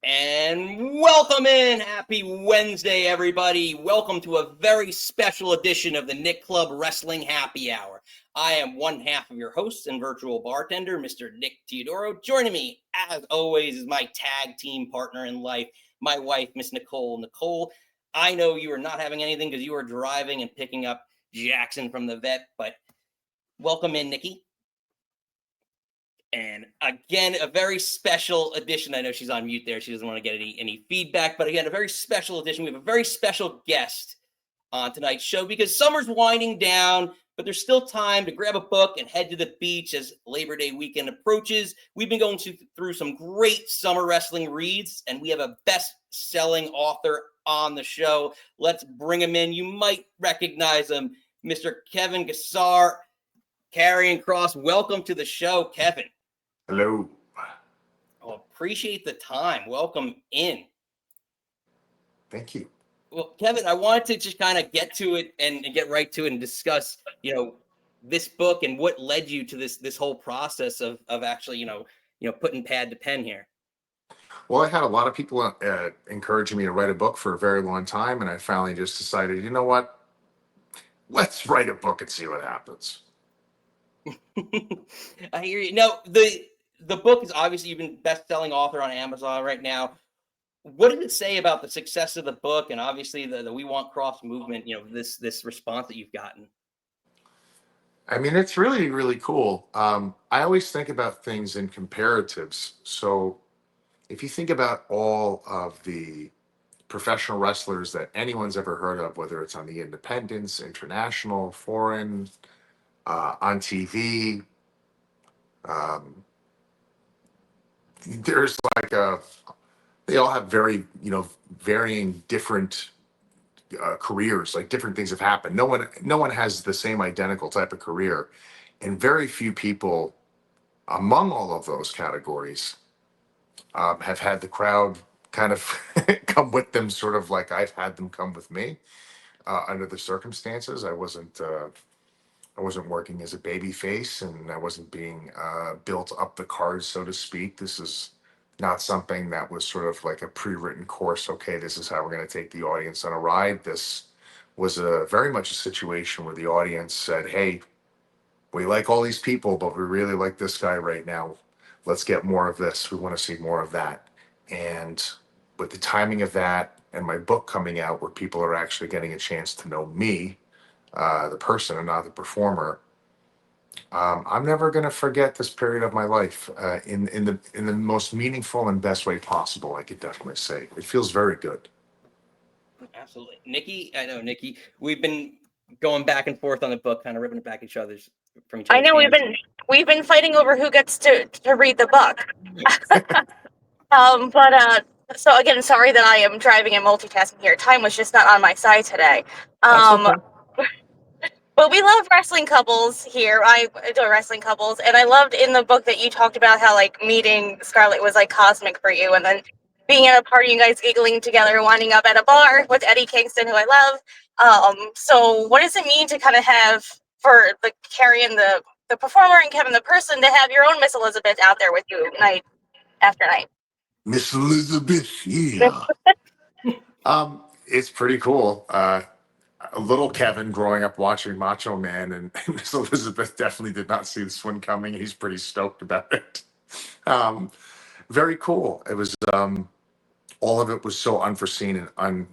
And welcome in. Happy Wednesday, everybody. Welcome to a very special edition of the Nick Club Wrestling Happy Hour. I am one half of your host and virtual bartender, Mr. Nick Teodoro. Joining me, as always, is my tag team partner in life, my wife, Miss Nicole. Nicole, I know you are not having anything because you are driving and picking up Jackson from the vet, but welcome in, Nikki. And again, a very special edition. I know she's on mute there. She doesn't want to get any feedback. But again, a very special edition. We have a very special guest on tonight's show because summer's winding down, but there's still time to grab a book and head to the beach as Labor Day weekend approaches. We've been going through some great summer wrestling reads, and we have a best-selling author on the show. Let's bring him in. You might recognize him, Mr. Kevin Gassar, Karrion Kross. Welcome to the show, Kevin. Hello. Oh, appreciate the time. Welcome in. Thank you. Well, Kevin, I wanted to just kind of get to it and get right to it and discuss, this book and what led you to this whole process of actually, putting pad to pen here. Well, I had a lot of people encouraging me to write a book for a very long time, and I finally just decided, you know what? Let's write a book and see what happens. I hear you. No, the book is obviously you've been best-selling author on Amazon right now. What did it say about the success of the book and obviously the We Want Kross movement, this response that you've gotten? I mean, it's really, really cool. I always think about things in comparatives. So if you think about all of the professional wrestlers that anyone's ever heard of, whether it's on the independents, international, foreign, on TV, there's they all have very, varying different careers. Like different things have happened. No one has the same identical type of career, and very few people among all of those categories have had the crowd kind of come with them, sort of like I've had them come with me under the circumstances. I wasn't working as a baby face, and I wasn't being built up the cards, so to speak. This is not something that was sort of like a pre-written course. Okay, this is how we're going to take the audience on a ride. This was very much a situation where the audience said, hey, we like all these people, but we really like this guy right now. Let's get more of this. We want to see more of that. And with the timing of that and my book coming out where people are actually getting a chance to know me, the person and not the performer, I'm never going to forget this period of my life in the most meaningful and best way possible. I could definitely say it feels very good. Absolutely. Nikki, I know, Nikki, we've been going back and forth on the book, kind of ripping it back from each other's I know hands. we've been fighting over who gets to read the book. So again, sorry that I am driving and multitasking here. Time was just not on my side today. Okay. But we love wrestling couples here. I adore wrestling couples, and I loved in the book that you talked about how like meeting Scarlett was like cosmic for you, and then being at a party, you guys giggling together, winding up at a bar with Eddie Kingston, who I love. So what does it mean to kind of have for the Karrion the performer and Kevin the person to have your own Miss Elizabeth out there with you night after night? Miss Elizabeth, yeah. It's pretty cool. A little Kevin growing up watching Macho Man and Miss Elizabeth definitely did not see this one coming. He's pretty stoked about it. Very cool. It was all of it was so unforeseen and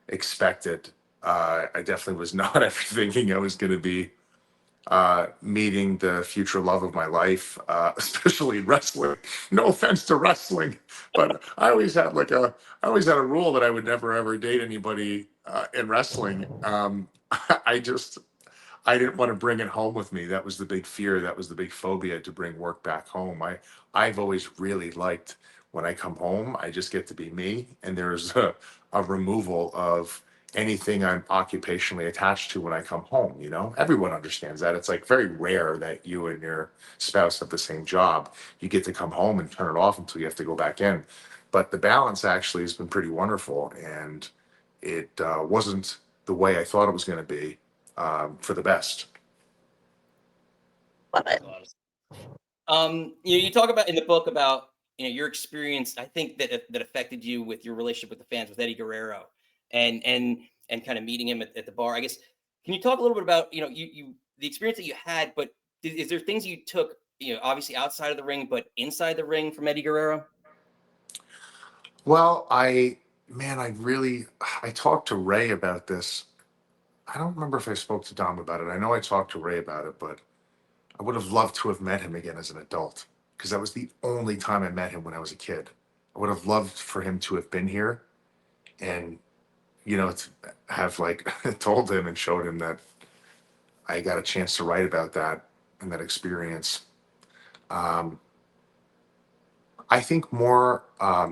unexpected. I definitely was not ever thinking I was going to be meeting the future love of my life, especially in wrestling. No offense to wrestling, but I always had a rule that I would never ever date anybody in wrestling. I didn't want to bring it home with me. That was the big fear. That was the big phobia, to bring work back home. I've always really liked when I come home, I just get to be me, and there's a removal of anything I'm occupationally attached to when I come home. Everyone understands that. It's like very rare that you and your spouse have the same job. You get to come home and turn it off until you have to go back in. But the balance actually has been pretty wonderful, and it wasn't the way I thought it was going to be, for the best. Love it. You talk about in the book about your experience, I think that affected you with your relationship with the fans, with Eddie Guerrero, and kind of meeting him at the bar. I guess, can you talk a little bit about you the experience that you had, but is there things you took, obviously outside of the ring, but inside the ring from Eddie Guerrero? Well, I talked to Ray about this. I don't remember if I spoke to Dom about it. I know I talked to Ray about it, but I would have loved to have met him again as an adult, because that was the only time I met him when I was a kid. I would have loved for him to have been here and, to have like told him and showed him that I got a chance to write about that and that experience. Um, I think more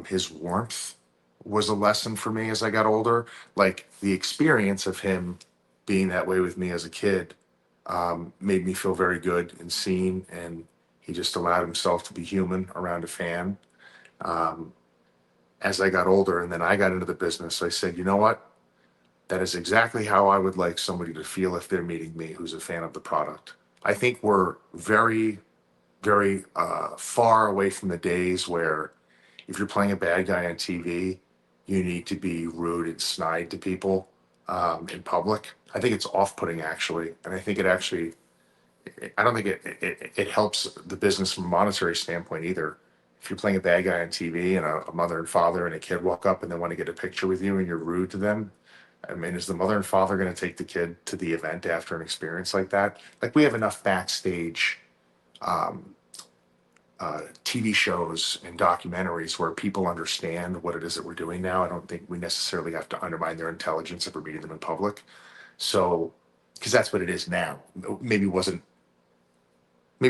his warmth was a lesson for me as I got older. Like the experience of him being that way with me as a kid made me feel very good and seen, and he just allowed himself to be human around a fan. Um, as I got older and then I got into the business, I said, you know what? That is exactly how I would like somebody to feel if they're meeting me who's a fan of the product. I think we're very, very far away from the days where if you're playing a bad guy on TV, you need to be rude and snide to people in public. I think it's off-putting, actually, and I think it actually, I don't think it helps the business from a monetary standpoint either. If you're playing a bad guy on TV and a mother and father and a kid walk up and they want to get a picture with you and you're rude to them, I mean, is the mother and father going to take the kid to the event after an experience like that? Like, we have enough backstage um, TV shows and documentaries where people understand what it is that we're doing now. I don't think we necessarily have to undermine their intelligence if we're meeting them in public. So, because that's what it is now. Maybe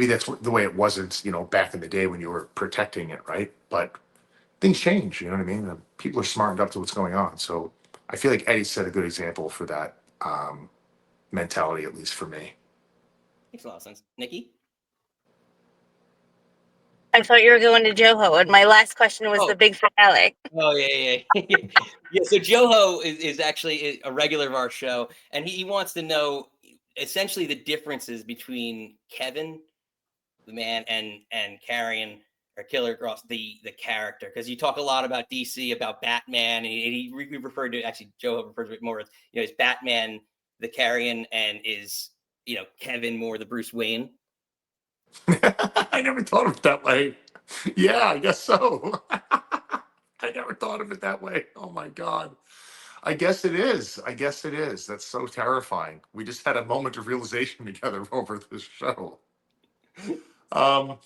that's the way it wasn't, back in the day when you were protecting it, right? But things change, you know what I mean? People are smartened up to what's going on. So I feel like Eddie set a good example for that mentality, at least for me. Makes a lot of sense. Nikki? I thought you were going to Joho, and my last question was Oh. the big finale. Oh, yeah. Yeah, so Joho is actually a regular of our show, and he wants to know essentially the differences between Kevin, the man, and Karrion or Killer Kross, the character, because you talk a lot about DC, about Batman, and we referred to, actually Joho refers to it more as, is Batman the Karrion, and is Kevin more the Bruce Wayne? I never thought of it that way. Yeah, I guess so. I never thought of it that way. Oh my God. I guess it is. I guess it is. That's so terrifying. We just had a moment of realization together over this show. Um,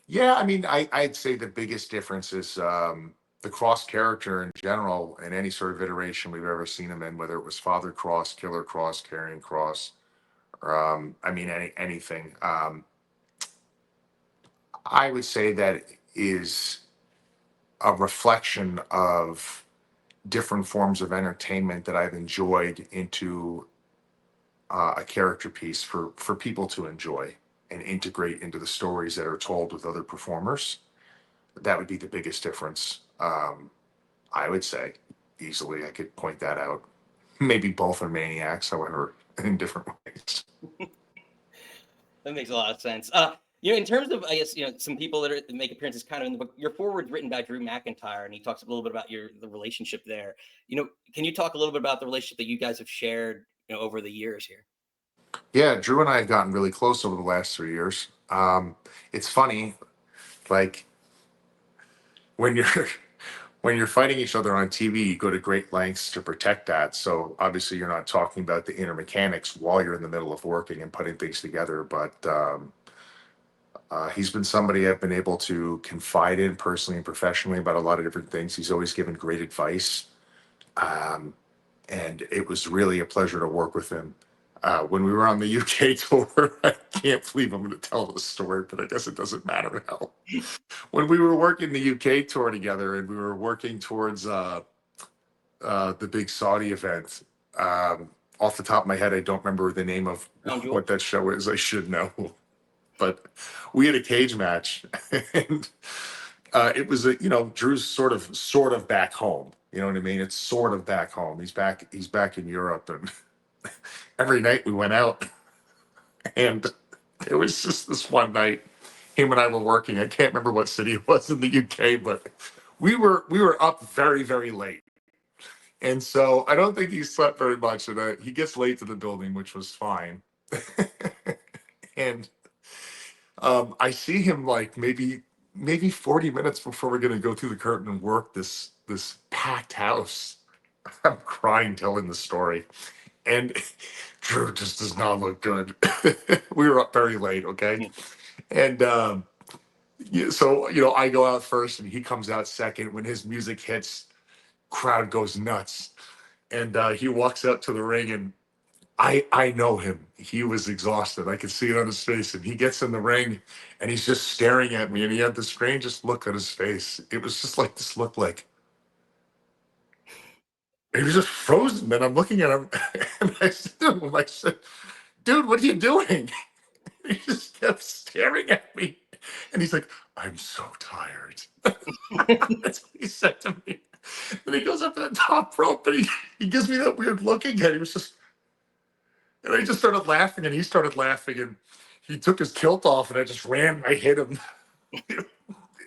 yeah, I mean, I'd say the biggest difference is the Cross character in general, in any sort of iteration we've ever seen him in, whether it was Father Kross, Killer Kross, Karrion Kross, or I mean, anything. I would say that is a reflection of different forms of entertainment that I've enjoyed into a character piece for people to enjoy and integrate into the stories that are told with other performers. That would be the biggest difference. I would say easily I could point that out. Maybe both are maniacs, however, in different ways. That makes a lot of sense. In terms of, I guess, some people that make appearances kind of in the book, your foreword's written by Drew McIntyre, and he talks a little bit about the relationship there. Can you talk a little bit about the relationship that you guys have shared, over the years here? Yeah, Drew and I have gotten really close over the last 3 years. It's funny, like when you're when you're fighting each other on TV, you go to great lengths to protect that. So obviously, you're not talking about the inner mechanics while you're in the middle of working and putting things together. But he's been somebody I've been able to confide in personally and professionally about a lot of different things. He's always given great advice. Um, and it was really a pleasure to work with him. When we were on the UK tour, I can't believe I'm going to tell this story, but I guess it doesn't matter now. When we were working the UK tour together and we were working towards the big Saudi event, off the top of my head, I don't remember the name of what that show is. I should know. But we had a cage match, and it was Drew's sort of back home. You know what I mean? It's sort of back home. He's back in Europe, and every night we went out, and it was just this one night. him and I were working. I can't remember what city it was in the UK, but we were up very, very late. And so I don't think he slept very much. And he gets late to the building, which was fine. And I see him like maybe 40 minutes before we're gonna go through the curtain and work this packed house. I'm crying telling the story. And Drew just does not look good. We were up very late, okay? And so I go out first and he comes out second. When his music hits, crowd goes nuts. And he walks out to the ring, and I know him. He was exhausted. I could see it on his face. And he gets in the ring and he's just staring at me. And he had the strangest look on his face. It was just like this look like he was just frozen. And I'm looking at him and I said to him, I said, dude, what are you doing? He just kept staring at me. And he's like, I'm so tired. That's what he said to me. And he goes up to the top rope and he gives me that weird look again. He was just, and I just started laughing and he started laughing and he took his kilt off and I just ran. I hit him.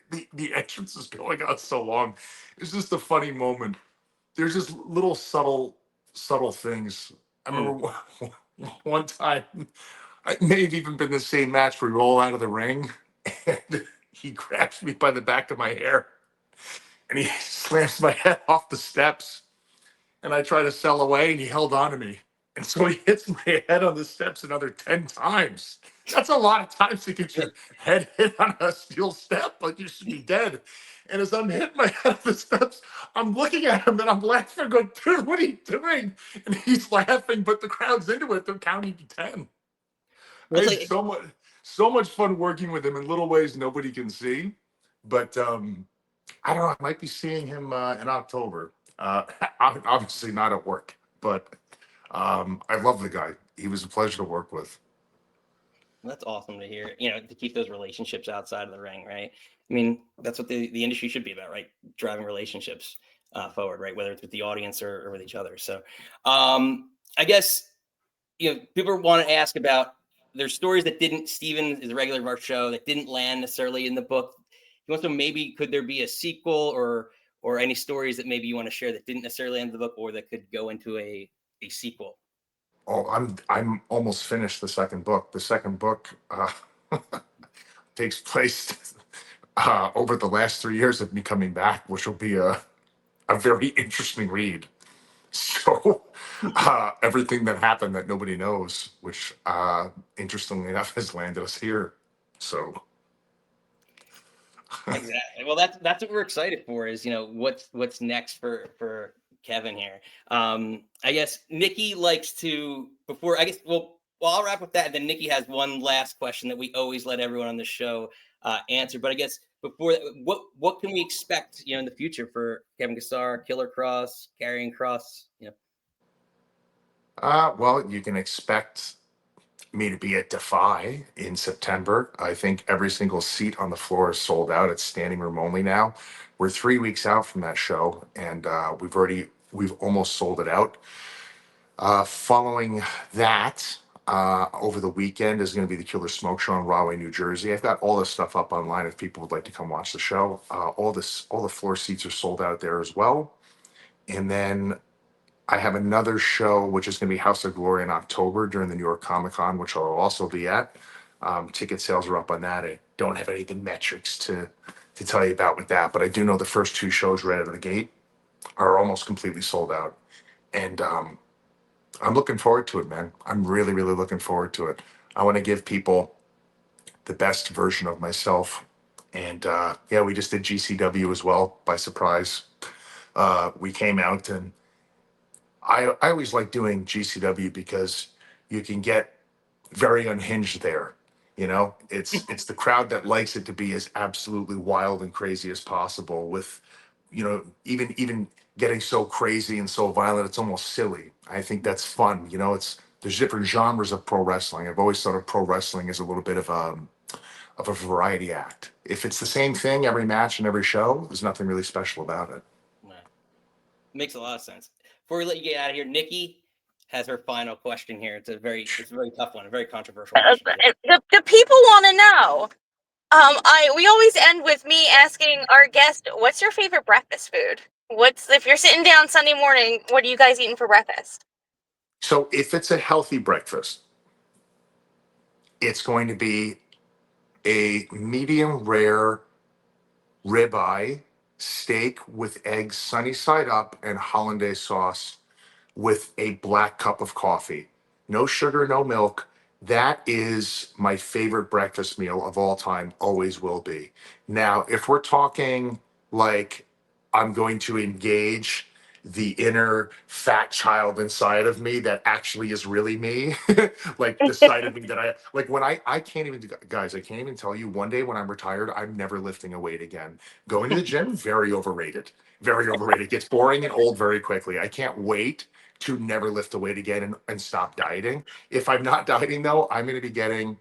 The entrance is going on so long. It's just a funny moment. There's just little subtle things. I remember one time, it may have even been the same match where we roll out of the ring and he grabs me by the back of my hair and he slams my head off the steps and I try to sell away and he held on to me. And so he hits my head on the steps another 10 times. That's a lot of times to get your head hit on a steel step, like you should be dead. And as I'm hitting my head on the steps, I'm looking at him and I'm laughing, going, dude, what are you doing? And he's laughing, but the crowd's into it. They're counting to 10. I had so much fun working with him in little ways nobody can see. But I don't know, I might be seeing him in October. Obviously not at work, but I love the guy. He was a pleasure to work with. That's awesome to hear, to keep those relationships outside of the ring, right? I mean, that's what the industry should be about, right? Driving relationships forward, right? Whether it's with the audience or with each other. So I guess, people want to ask about, there's stories that didn't, Steven is a regular of our show, that didn't land necessarily in the book. He wants to maybe, could there be a sequel or any stories that maybe you want to share that didn't necessarily end the book or that could go into a sequel? Oh, I'm almost finished the second book. The second book takes place over the last 3 years of me coming back, which will be a very interesting read. So everything that happened that nobody knows, which interestingly enough has landed us here. So Exactly. Well, that's what we're excited for, is what's next for Kevin here. I guess Nikki likes to, before, I guess, well, I'll wrap with that, and then Nikki has one last question that we always let everyone on the show answer. But I guess before that, what can we expect in the future for Kevin Gassar, Killer Kross, Karrion Kross? well, you can expect me to be at Defy in September. I think every single seat on the floor is sold out. It's standing room only now. We're 3 weeks out from that show, and we've almost sold it out. Following that, over the weekend is going to be the Killer Smoke Show in Rahway, New Jersey. I've got all this stuff up online if people would like to come watch the show. All the floor seats are sold out there as well. And then I have another show, which is going to be House of Glory in October during the New York Comic Con, which I'll also be at. Ticket sales are up on that. I don't have any of the metrics to tell you about with that, but I do know the first 2 shows right out of the gate are almost completely sold out. And I'm looking forward to it, man. I'm really, really looking forward to it. I want to give people the best version of myself. And we just did GCW as well by surprise. We came out, and I always like doing GCW because you can get very unhinged there. It's the crowd that likes it to be as absolutely wild and crazy as possible, with even getting so crazy and so violent it's almost silly. I think that's fun. There's different genres of pro wrestling. I've always thought of pro wrestling as a little bit of a variety act. If it's the same thing every match and every show, there's nothing really special about it. Right. Makes a lot of sense. Before we let you get out of here, Nikki has her final question here. It's a very tough one, a very controversial question. The people want to know, We always end with me asking our guest, "What's your favorite breakfast food? If you're sitting down Sunday morning, what are you guys eating for breakfast?" So if it's a healthy breakfast, it's going to be a medium rare ribeye steak with eggs sunny side up and hollandaise sauce with a black cup of coffee. No sugar, no milk. That is my favorite breakfast meal of all time, always will be. Now, if we're talking like I'm going to engage the inner fat child inside of me that actually is really me, like the side of me that I like when I can't even, guys, I can't even tell you one day when I'm retired, I'm never lifting a weight again. Going to the gym, very overrated. Very overrated. Gets boring and old very quickly. I can't wait to never lift a weight again and stop dieting. If I'm not dieting though, I'm going to be getting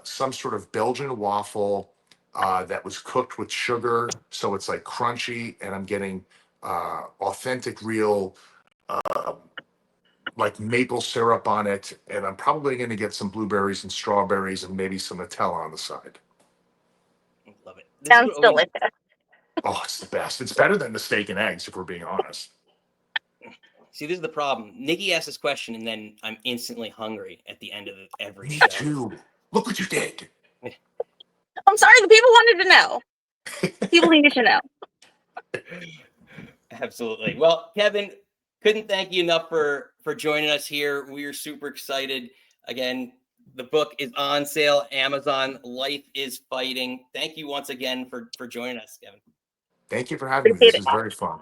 some sort of Belgian waffle that was cooked with sugar, so it's like crunchy, and I'm getting authentic, real like maple syrup on it, and I'm probably going to get some blueberries and strawberries and maybe some Nutella on the side. Love it. Sounds delicious. Oh, it's the best. It's better than the steak and eggs, if we're being honest. See, this is the problem. Nikki asked this question, and then I'm instantly hungry at the end of every Me show. too. Look what you did. I'm sorry, the people wanted to know. People needed to know. Absolutely. Well, Kevin, couldn't thank you enough for joining us here. We are super excited. Again, the book is on sale, Amazon. Life is Fighting. Thank you once again for joining us, Kevin. Thank you for having me. This is very fun.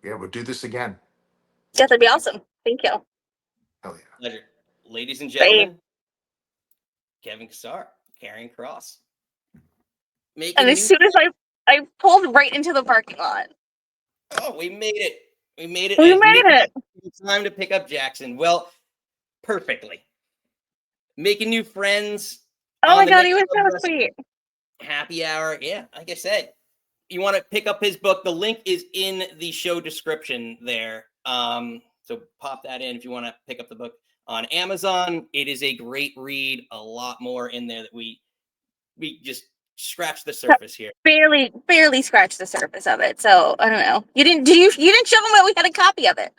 Yeah, we'll do this again. Yes, that'd be awesome. Thank you. Hell yeah. Pleasure. Ladies and gentlemen, Kevin Kassar, Karrion Kross. And as soon as I pulled right into the parking lot. Oh, we made it. We made it. We made it. It's time to pick up Jackson. Well, perfectly. Making new friends. Oh my God, he was so sweet. Happy hour. Yeah, like I said, you want to pick up his book. The link is in the show description there. So pop that in if you want to pick up the book on Amazon. It is a great read. A lot more in there that we just scratched the surface here. Barely scratched the surface of it. So I don't know. You didn't show him that we had a copy of it.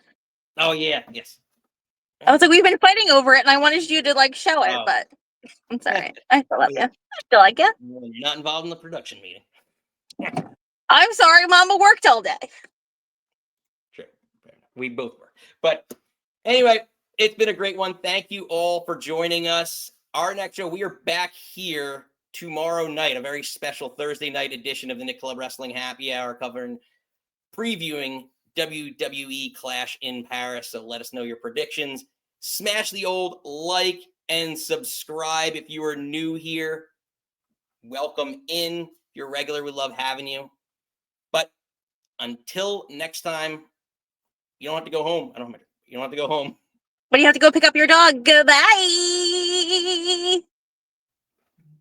Oh yeah, yes. I was like, we've been fighting over it, and I wanted you to like show it, but I'm sorry. I still love you. I still like you. You're not involved in the production meeting. I'm sorry, Mama worked all day. Sure. We both were. But anyway, it's been a great one. Thank you all for joining us. Our next show, we are back here tomorrow night, a very special Thursday night edition of the Nick Club Wrestling Happy Hour, previewing WWE Clash in Paris. So let us know your predictions. Smash the old like and subscribe if you are new here. Welcome in. If you're regular, we love having you. But until next time, you don't have to go home. You don't have to go home. But you have to go pick up your dog. Goodbye.